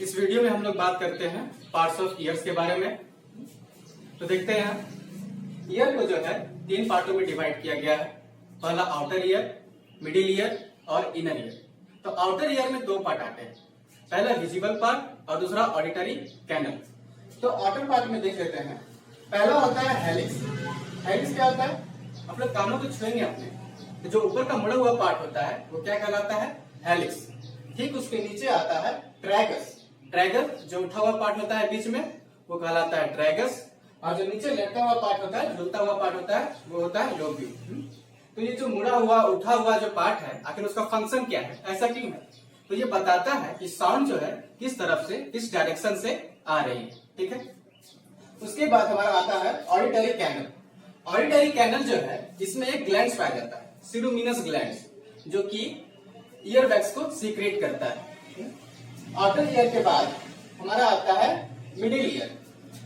इस वीडियो में हम लोग बात करते हैं पार्ट्स ऑफ ईयर्स के बारे में। तो देखते हैं ईयर को जो है 3 पार्टों में डिवाइड किया गया है। पहला आउटर ईयर, मिडिल ईयर और इनर ईयर। तो आउटर ईयर में 2 पार्ट आते हैं, पहला विजिबल पार्ट और दूसरा ऑडिटरी कैनल। तो आउटर पार्ट में देख लेते हैं। पहला होता है हेलिक्स। हेलिक्स क्या होता है? आप लोग कानों को छुएंगे अपने, तो जो ऊपर का मुड़ा हुआ पार्ट होता है वो क्या कहलाता है? हेलिक्स। ठीक उसके नीचे आता है ट्रैगस। ट्रैगस जो उठा हुआ पार्ट होता है बीच में वो कहलाता है ट्रैगस, और जो नीचे लटका हुआ पार्ट होता है, झूलता हुआ पार्ट होता है, वो होता है लोब्यूल। तो ये जो मुड़ा हुआ उठा हुआ जो पार्ट है, आखिर उसका फंक्शन क्या है, ऐसा क्यों है? तो ये बताता है कि साउंड जो है किस तरफ से, किस डायरेक्शन से आ रही है। ठीक है। उसके बाद हमारा आता है ऑडिटरी कैनल। ऑडिटरी कैनल जो है इसमें एक ग्लैंड पाया जाता है, सिरुमिनस ग्लैंड, जो कि ईयर वैक्स को सीक्रेट करता है। आउटर ईयर के बाद हमारा आता है मिडिल ईयर।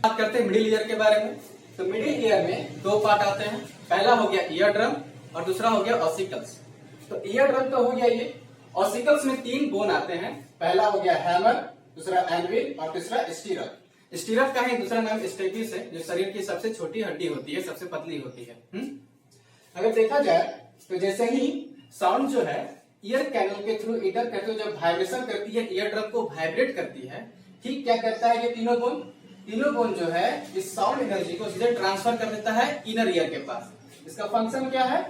बात करते हैं मिडिल ईयर के बारे में। तो मिडिल ईयर में 2 पार्ट आते हैं, पहला हो गया ईयर ड्रम और दूसरा हो गया ऑसिकल्स। तो ईयर ड्रम तो हो गया ये। ऑसिकल्स में 3 बोन आते हैं, पहला हो गया हैमर, दूसरा एनविल और तीसरा स्टीरप। स्टीरप का ही दूसरा नाम स्टेपिस है, जो शरीर की सबसे छोटी हड्डी होती है, सबसे पतली होती है। अगर देखा जाए तो जैसे ही साउंड जो है ईयर कैनल के थ्रू इंटर करते हुए जब वाइब्रेशन करती है, ईयर ड्रम को वाइब्रेट करती है, ठीक क्या करता है ये तीनों बोन जो है इस साउंड एनर्जी को सीधे ट्रांसफर कर देता है इनर ईयर के पास। इसका फंक्शन क्या है?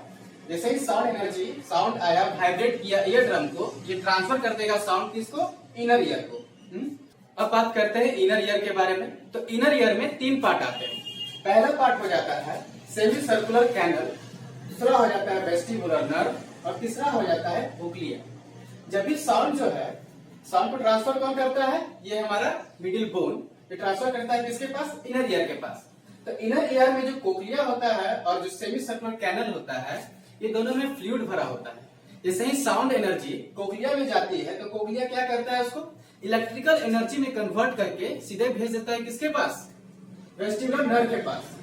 जैसे ही साउंड आया, वाइब्रेट किया ईयर ड्रम को, ये ट्रांसफर कर देगा साउंड किसको? इनर ईयर को। अब बात करते हैं इनर ईयर के बारे में। तो इनर ईयर में 3 पार्ट आते हैं। पहला पार्ट हो जाता है सेमी सर्कुलर कैनल, दूसरा हो जाता है वेस्टिबुलर नर्व और तीसरा हो जाता है कोक्लिया। जब भी साउंड जो है, साउंड को ट्रांसफर कौन करता है? ये हमारा मिडिल बोन, ये ट्रांसफर करता है किसके पास? इनर ईयर के पास। तो इनर ईयर में जो कोक्लिया होता है और जो सेमी सर्कुलर कैनल होता है, ये दोनों में फ्लूइड भरा होता है। जैसे ही साउंड एनर्जी कोक्लिया में जाती है तो कोक्लिया क्या करता है? उसको इलेक्ट्रिकल एनर्जी में कन्वर्ट करके सीधे भेज देता है किसके पास? वेस्टिबुलर नर्व के पास।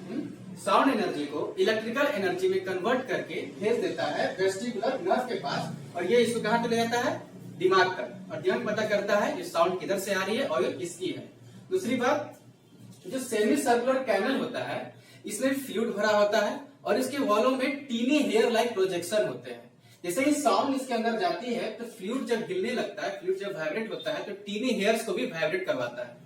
साउंड एनर्जी को इलेक्ट्रिकल एनर्जी में कन्वर्ट करके भेज देता है वेस्टिबुलर नर्व के पास, और ये इसको कहां ले जाता है? दिमाग तक। और दिमाग पता करता है ये साउंड किधर से आ रही है और ये किसकी है। दूसरी बात, जो सेमी सर्कुलर कैनल होता है इसमें फ्लूइड भरा होता है और इसके वॉलों में टीनी हेयर लाइक प्रोजेक्शन होते हैं। जैसे ही साउंड इसके अंदर जाती है तो फ्लूइड जब हिलने लगता है, फ्लूइड जब वाइब्रेट होता है तो टीनी हेयर्स को भी वाइब्रेट करवाता है।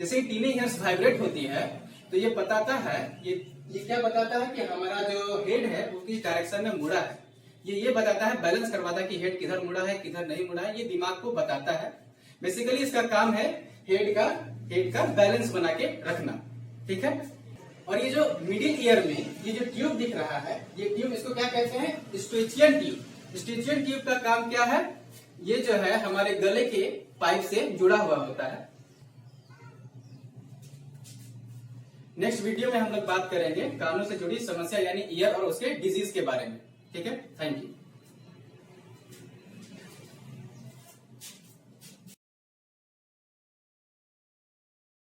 जैसे ही टीनी हेयर्स वाइब्रेट होती है तो ये बताता है, ये क्या बताता है कि हमारा जो हेड है वो किस डायरेक्शन में मुड़ा है। ये बताता है, बैलेंस करवाता है कि हेड किधर मुड़ा है, किधर नहीं मुड़ा है, ये दिमाग को बताता है। बेसिकली इसका काम है हेड का बैलेंस बना के रखना। ठीक है। और ये जो मिडिल ईयर में ये जो ट्यूब दिख रहा है, ये ट्यूब, इसको क्या कहते हैं? स्ट्रेचियन ट्यूब। स्ट्रेचियन ट्यूब का काम क्या है? ये जो है हमारे गले के पाइप से जुड़ा हुआ होता है। नेक्स्ट वीडियो में हम लोग बात करेंगे कानों से जुड़ी समस्या यानी ईयर और उसके डिजीज के बारे में। ठीक है। Thank you.